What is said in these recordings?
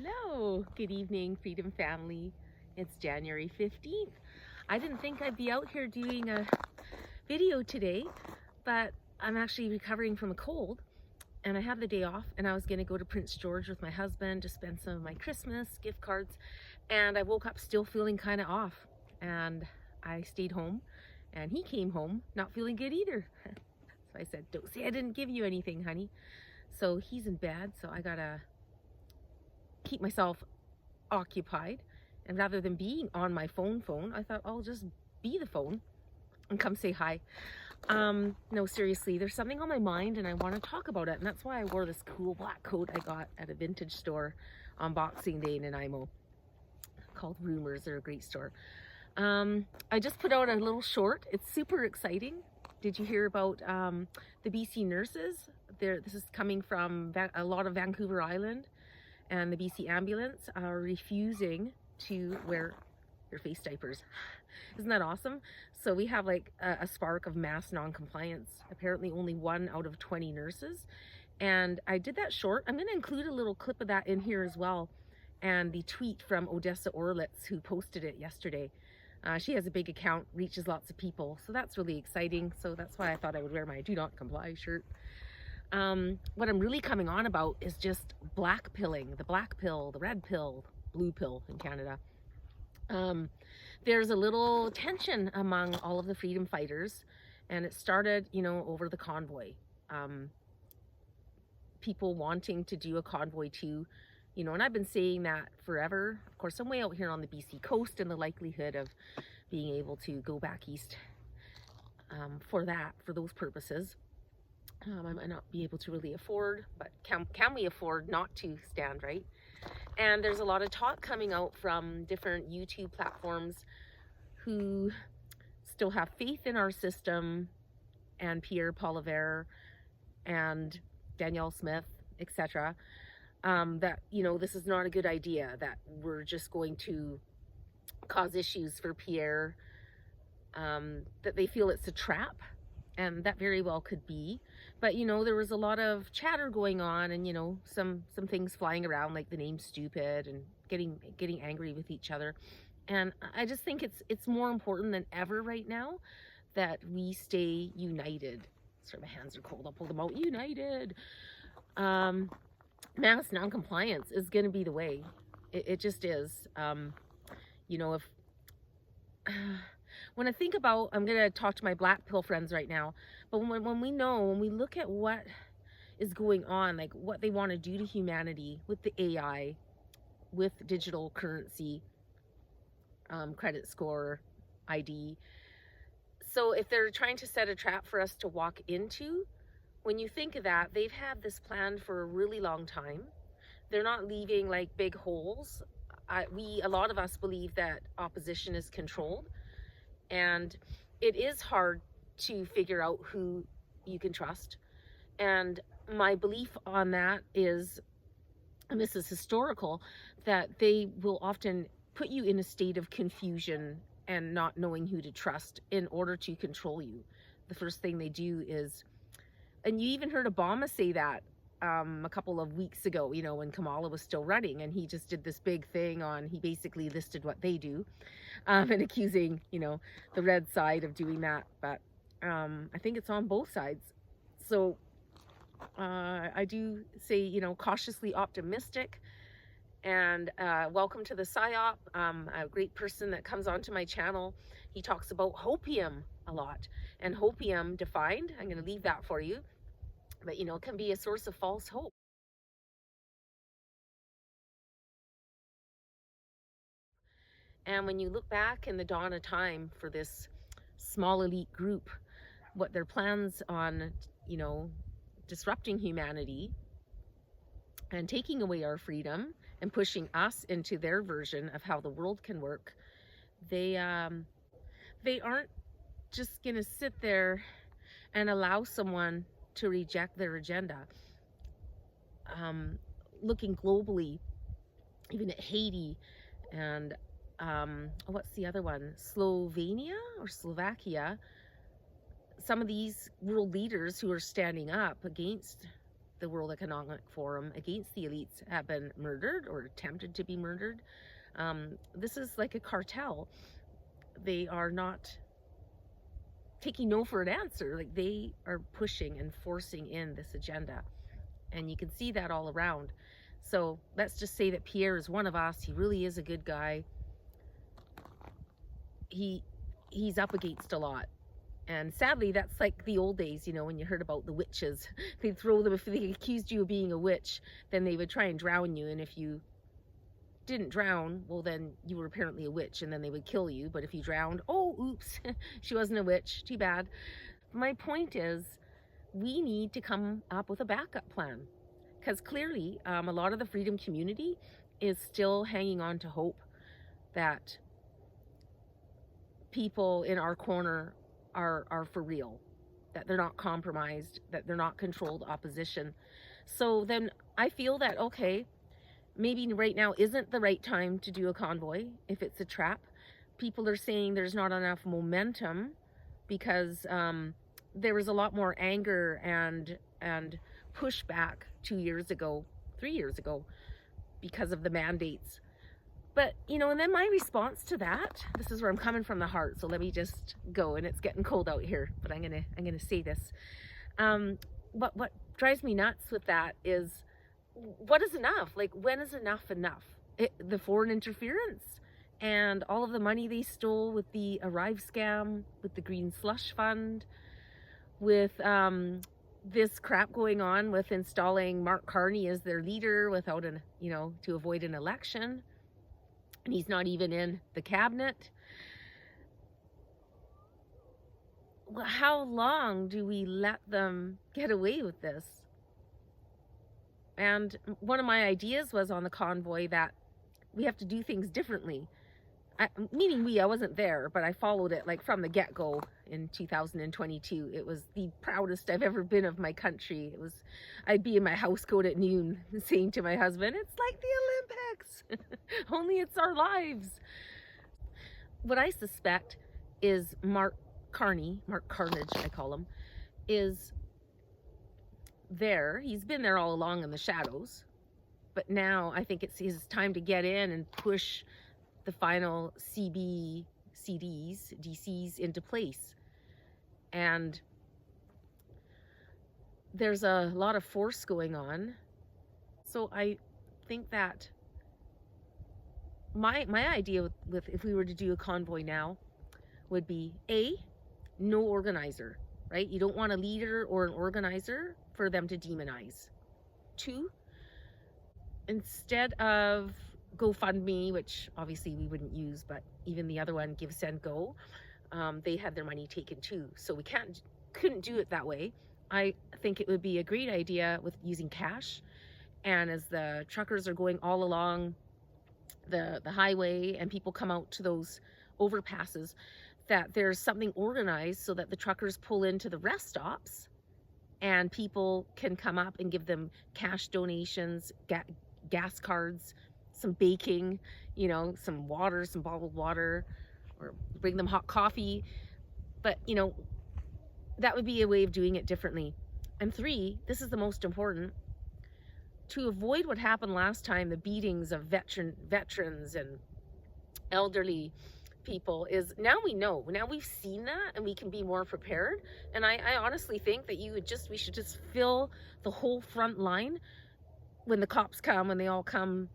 Hello, good evening, Freedom Family. It's January 15th. I didn't think I'd be out here doing a video today, but I'm actually recovering from a cold and I have the day off, and I was going to go to Prince George with my husband to spend some of my Christmas gift cards, and I woke up still feeling kind of off, and I stayed home, and he came home not feeling good either. So I said, "Don't say I didn't give you anything, honey." So he's in bed, so I gotta keep myself occupied, and rather than being on my phone, I thought I'll just be the phone and come say hi. No, seriously, there's something on my mind and I want to talk about it, and that's why I wore this cool black coat I got at a vintage store on Boxing Day in Nanaimo called Rumors. They're a great store. I just put out a little short. It's super exciting. Did you hear about the BC nurses? This is coming from a lot of Vancouver Island, and the BC ambulance are refusing to wear their face diapers. Isn't that awesome? So we have like a spark of mass non-compliance. Apparently only 1 out of 20 nurses. And I did that short. I'm going to include a little clip of that in here as well, and the tweet from Odessa Orlitz, who posted it yesterday. She has a big account, reaches lots of people, so that's really exciting. So that's why I thought I would wear my Do Not Comply shirt. What I'm really coming on about is just black pilling, the black pill, the red pill, blue pill in Canada. There's a little tension among all of the freedom fighters, and it started, over the convoy. People wanting to do a CONVOY2, and I've been saying that forever. Of course, I'm way out here on the BC coast, and the likelihood of being able to go back east for those purposes. I might not be able to really afford, but can we afford not to stand, right? And there's a lot of talk coming out from different YouTube platforms who still have faith in our system, and Pierre Poilievre and Danielle Smith, etc. That, this is not a good idea, that we're just going to cause issues for Pierre, that they feel it's a trap. And that very well could be. But, there was a lot of chatter going on, and, some things flying around, like the name stupid, and getting angry with each other. And I just think it's more important than ever right now that we stay united. Sorry, my hands are cold. I'll pull them out. United. Mass non-compliance is going to be the way. It just is. If... When I think about, I'm going to talk to my black pill friends right now, but when we look at what is going on, like what they want to do to humanity with the AI, with digital currency, credit score, ID. So if they're trying to set a trap for us to walk into, when you think of that, they've had this planned for a really long time. They're not leaving like big holes. A lot of us believe that opposition is controlled. And it is hard to figure out who you can trust. And my belief on that is, and this is historical, that they will often put you in a state of confusion and not knowing who to trust in order to control you. The first thing they do is, and you even heard Obama say that a couple of weeks ago, when Kamala was still running, and he just did this big thing he basically listed what they do, and accusing, the red side of doing that. But I think it's on both sides. So I do say, cautiously optimistic, and welcome to the PSYOP. A great person that comes onto my channel, he talks about Hopium a lot, and Hopium defined, I'm going to leave that for you, but can be a source of false hope. And when you look back in the dawn of time for this small elite group, what their plans on, disrupting humanity and taking away our freedom and pushing us into their version of how the world can work, they aren't just gonna sit there and allow someone to reject their agenda. Looking globally, even at Haiti and what's the other one? Slovenia or Slovakia. Some of these world leaders who are standing up against the World Economic Forum against the elites have been murdered or attempted to be murdered. This is like a cartel. They are not taking no for an answer. Like, they are pushing and forcing in this agenda, and you can see that all around. So let's just say that Pierre is one of us. He really is a good guy. He's up against a lot. And sadly, that's like the old days, you know, when you heard about the witches. They'd throw them, if they accused you of being a witch, then they would try and drown you. And if you didn't drown, well, then you were apparently a witch, and then they would kill you. But if you drowned, oh, oops, she wasn't a witch, too bad. My point is, we need to come up with a backup plan, because clearly a lot of the freedom community is still hanging on to hope that people in our corner are for real, that they're not compromised, that they're not controlled opposition. So then I feel that, okay, maybe right now isn't the right time to do a convoy if it's a trap. People are saying there's not enough momentum because there was a lot more anger and pushback 2 years ago, 3 years ago, because of the mandates. But, you know, and then my response to that, this is where I'm coming from the heart, so let me just go, and it's getting cold out here, but I'm gonna say this. What drives me nuts with that is, what is enough? Like, when is enough enough? The foreign interference and all of the money they stole with the Arrive scam, with the Green Slush Fund, with this crap going on with installing Mark Carney as their leader without to avoid an election. And he's not even in the cabinet. How long do we let them get away with this? And one of my ideas was on the convoy that we have to do things differently. Meaning I wasn't there, but I followed it like from the get-go in 2022. It was the proudest I've ever been of my country. I'd be in my house coat at noon saying to my husband, it's like the Olympics, only it's our lives. What I suspect is Mark Carney, Mark Carnage I call him, is there. He's been there all along in the shadows, but now I think it's his time to get in and push the final DCs into place. And there's a lot of force going on. So I think that my idea with if we were to do a convoy now would be no organizer, right? You don't want a leader or an organizer for them to demonize. 2, instead of GoFundMe, which obviously we wouldn't use, but even the other one, Give, Send, Go, they had their money taken too. So we couldn't do it that way. I think it would be a great idea with using cash. And as the truckers are going all along the highway and people come out to those overpasses, that there's something organized so that the truckers pull into the rest stops and people can come up and give them cash donations, gas cards, some baking, some water, some bottled water, or bring them hot coffee. But, that would be a way of doing it differently. And 3, this is the most important, to avoid what happened last time, the beatings of veterans and elderly people, is now we know. Now we've seen that and we can be more prepared. And I honestly think that we should just fill the whole front line when the cops come, when they all come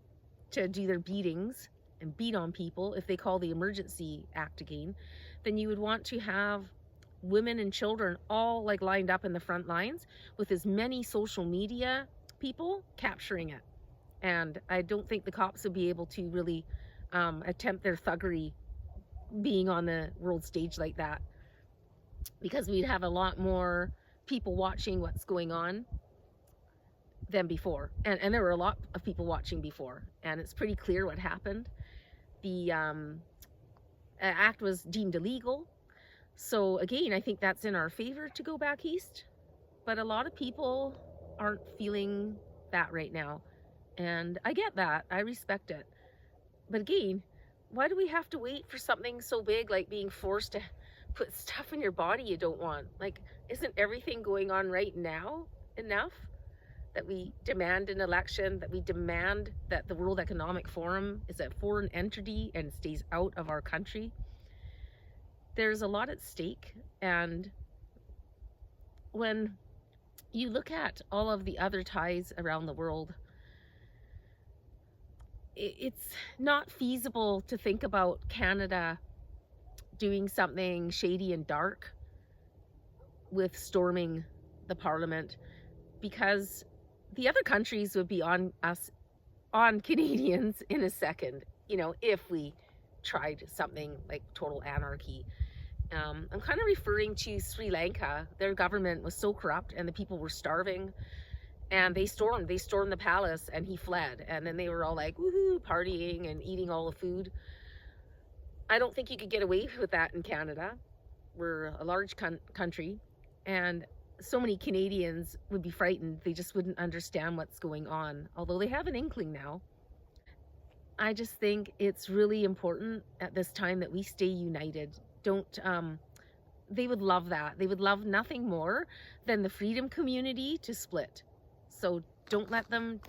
to do their beatings and beat on people, if they call the Emergency Act again, then you would want to have women and children all like lined up in the front lines with as many social media people capturing it. And I don't think the cops would be able to really attempt their thuggery being on the world stage like that, because we'd have a lot more people watching what's going on than before. And there were a lot of people watching before, and it's pretty clear what happened. The act was deemed illegal. So again, I think that's in our favor to go back east. But a lot of people aren't feeling that right now. And I get that. I respect it. But again, why do we have to wait for something so big like being forced to put stuff in your body you don't want? Like, isn't everything going on right now enough? that we demand an election, that we demand that the World Economic Forum is a foreign entity and stays out of our country. There's a lot at stake, and when you look at all of the other ties around the world, it's not feasible to think about Canada doing something shady and dark with storming the Parliament, because the other countries would be on us, on Canadians in a second, you know, if we tried something like total anarchy. I'm kind of referring to Sri Lanka. Their government was so corrupt and the people were starving, and they stormed the palace, and he fled, and then they were all like woohoo, partying and eating all the food. I don't think you could get away with that in Canada. We're a large country, and so many Canadians would be frightened. They just wouldn't understand what's going on, although they have an inkling now. I just think it's really important at this time that we stay united. They would love that. They would love nothing more than the freedom community to split. So don't let them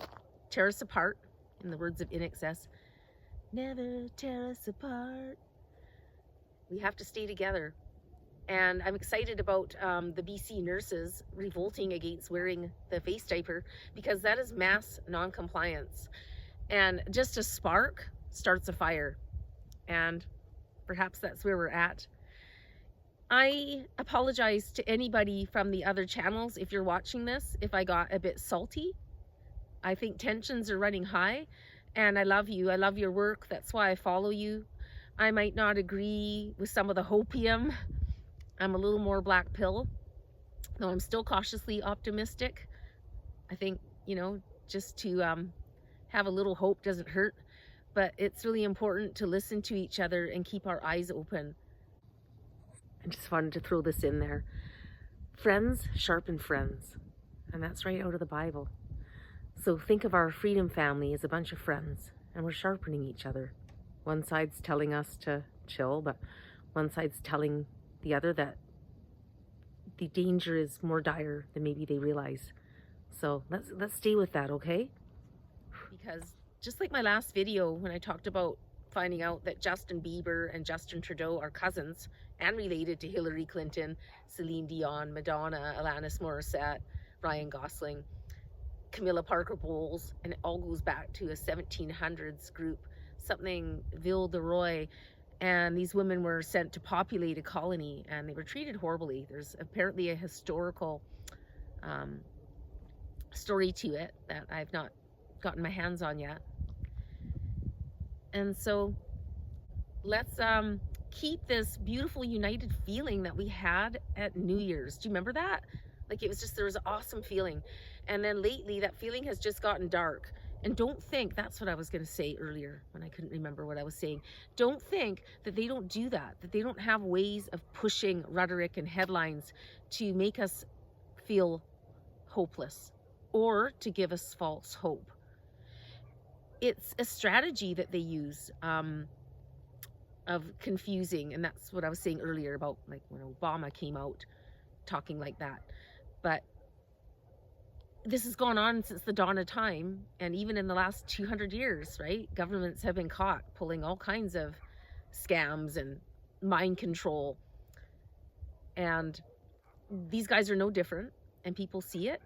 tear us apart. In the words of INXS, never tear us apart. We have to stay together. And I'm excited about the BC nurses revolting against wearing the face diaper, because that is mass non-compliance. And just a spark starts a fire. And perhaps that's where we're at. I apologize to anybody from the other channels if you're watching this, if I got a bit salty. I think tensions are running high, and I love you. I love your work. That's why I follow you. I might not agree with some of the hopium. I'm a little more black pill, though I'm still cautiously optimistic. I think, you know, just to have a little hope doesn't hurt, but it's really important to listen to each other and keep our eyes open. I just wanted to throw this in there. Friends sharpen friends, and that's right out of the Bible. So think of our freedom family as a bunch of friends, and we're sharpening each other. One side's telling us to chill, but one side's telling the other that the danger is more dire than maybe they realize. So let's stay with that, okay? Because just like my last video when I talked about finding out that Justin Bieber and Justin Trudeau are cousins and related to Hillary Clinton, Celine Dion, Madonna, Alanis Morissette, Ryan Gosling, Camilla Parker Bowles, and it all goes back to a 1700s group, something Ville de Roy, and these women were sent to populate a colony, and they were treated horribly. There's apparently a historical story to it that I've not gotten my hands on yet. And so let's keep this beautiful united feeling that we had at New Year's. Do you remember that? Like, it was just, there was an awesome feeling. And then lately that feeling has just gotten dark. And don't think, that's what I was going to say earlier when I couldn't remember what I was saying. Don't think that they don't do that they don't have ways of pushing rhetoric and headlines to make us feel hopeless or to give us false hope. It's a strategy that they use of confusing, and that's what I was saying earlier about, like, when Obama came out talking like that. But this has gone on since the dawn of time, and even in the last 200 years, right? Governments have been caught pulling all kinds of scams and mind control, and these guys are no different, and people see it.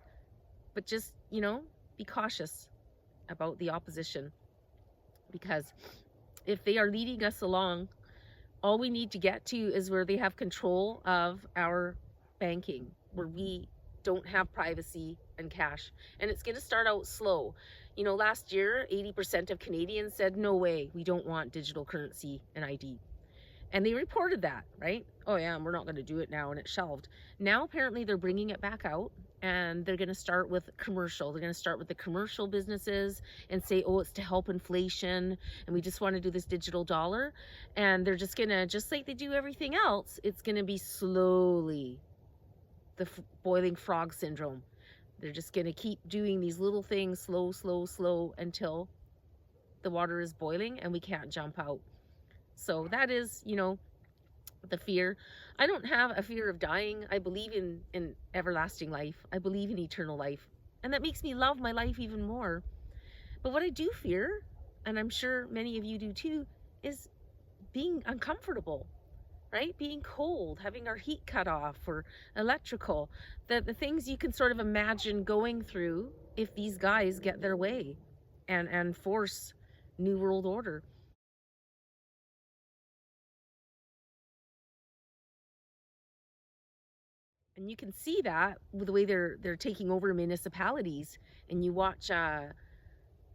But just, you know, be cautious about the opposition, because if they are leading us along, all we need to get to is where they have control of our banking, where we don't have privacy and cash. And it's going to start out slow. You know, last year 80% of Canadians said no way, we don't want digital currency and ID, and they reported that, right? Oh yeah, we're not going to do it now, and it's shelved. Now apparently they're bringing it back out, and they're going to start with commercial. They're going to start with the commercial businesses and say, oh, it's to help inflation, and we just want to do this digital dollar. And they're just going to, just like they do everything else, it's going to be slowly the boiling frog syndrome. They're just going to keep doing these little things, slow, slow, slow, until the water is boiling and we can't jump out. So that is, you know, the fear. I don't have a fear of dying. I believe in everlasting life. I believe in eternal life. And that makes me love my life even more. But what I do fear, and I'm sure many of you do too, is being uncomfortable, right? Being cold, having our heat cut off, or electrical, the things you can sort of imagine going through if these guys get their way and force New World Order. And you can see that with the way they're taking over municipalities. And you watch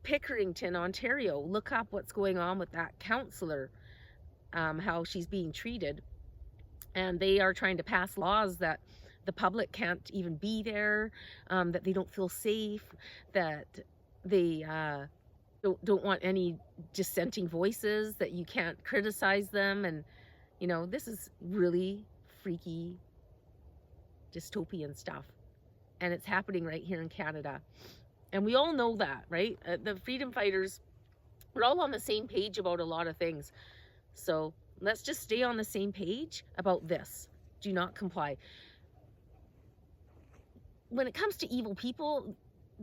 Pickerington, Ontario, look up what's going on with that councillor, how she's being treated. And they are trying to pass laws that the public can't even be there, that they don't feel safe, that they don't want any dissenting voices, that you can't criticize them. And, you know, this is really freaky dystopian stuff. And it's happening right here in Canada. And we all know that, right? The freedom fighters, we're all on the same page about a lot of things. So let's just stay on the same page about this. Do not comply. When it comes to evil people,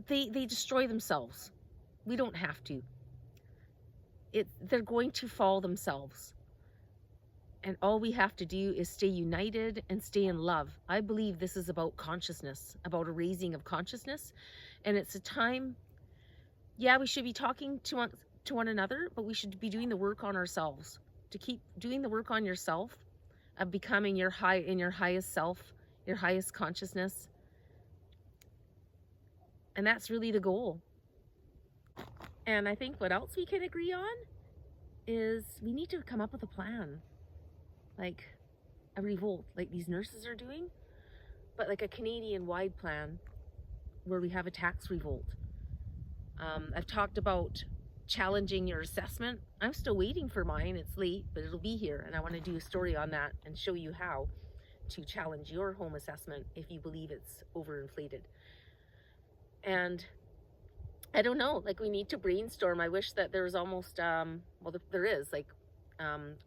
they destroy themselves. We don't have to. They're going to fall themselves. And all we have to do is stay united and stay in love. I believe this is about consciousness, about a raising of consciousness. And it's a time, yeah, we should be talking to one another, but we should be doing the work on ourselves. To keep doing the work on yourself, of becoming your highest self, your highest consciousness. And that's really the goal. And I think what else we can agree on is we need to come up with a plan. Like a revolt, like these nurses are doing, but like a Canadian-wide plan where we have a tax revolt. I've talked about challenging your assessment. I'm still waiting for mine. It's late, but it'll be here. And I want to do a story on that and show you how to challenge your home assessment if you believe it's overinflated. And I don't know, like we need to brainstorm. I wish that there was almost, well, there is, like,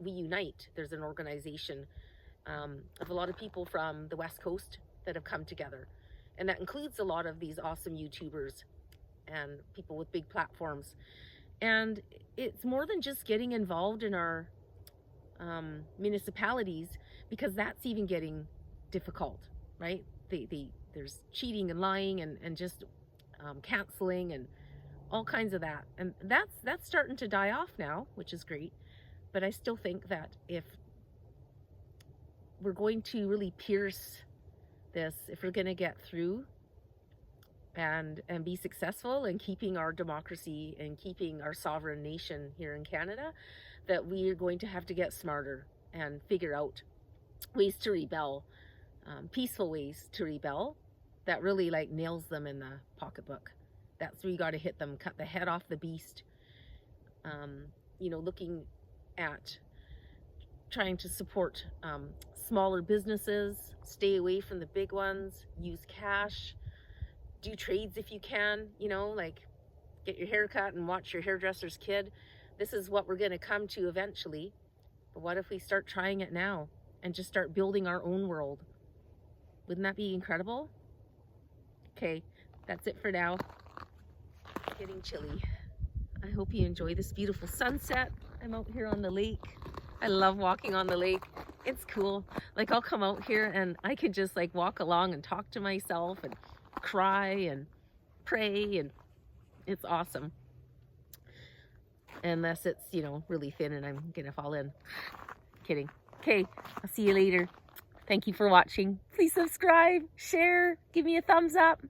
We Unite. There's an organization of a lot of people from the West Coast that have come together. And that includes a lot of these awesome YouTubers and people with big platforms. And it's more than just getting involved in our municipalities, because that's even getting difficult, right? There's cheating and lying and just canceling and all kinds of that. And that's starting to die off now, which is great. But I still think that if we're going to really pierce this, if we're going to get through and be successful in keeping our democracy and keeping our sovereign nation here in Canada, that we are going to have to get smarter and figure out ways to rebel, peaceful ways to rebel that really like nails them in the pocketbook. That's where you got to hit them, cut the head off the beast. You know, looking at trying to support smaller businesses, stay away from the big ones, use cash, do trades if you can, you know, like get your hair cut and watch your hairdresser's kid. This is what we're going to come to eventually. But what if we start trying it now and just start building our own world? Wouldn't that be incredible? Okay, that's it for now. It's getting chilly. I hope you enjoy this beautiful sunset. I'm out here on the lake. I love walking on the lake. It's cool. Like I'll come out here and I can just like walk along and talk to myself and cry and pray, and it's awesome. Unless it's, you know, really thin and I'm gonna fall in. Kidding. Okay, I'll see you later. Thank you for watching. Please subscribe, share, give me a thumbs up.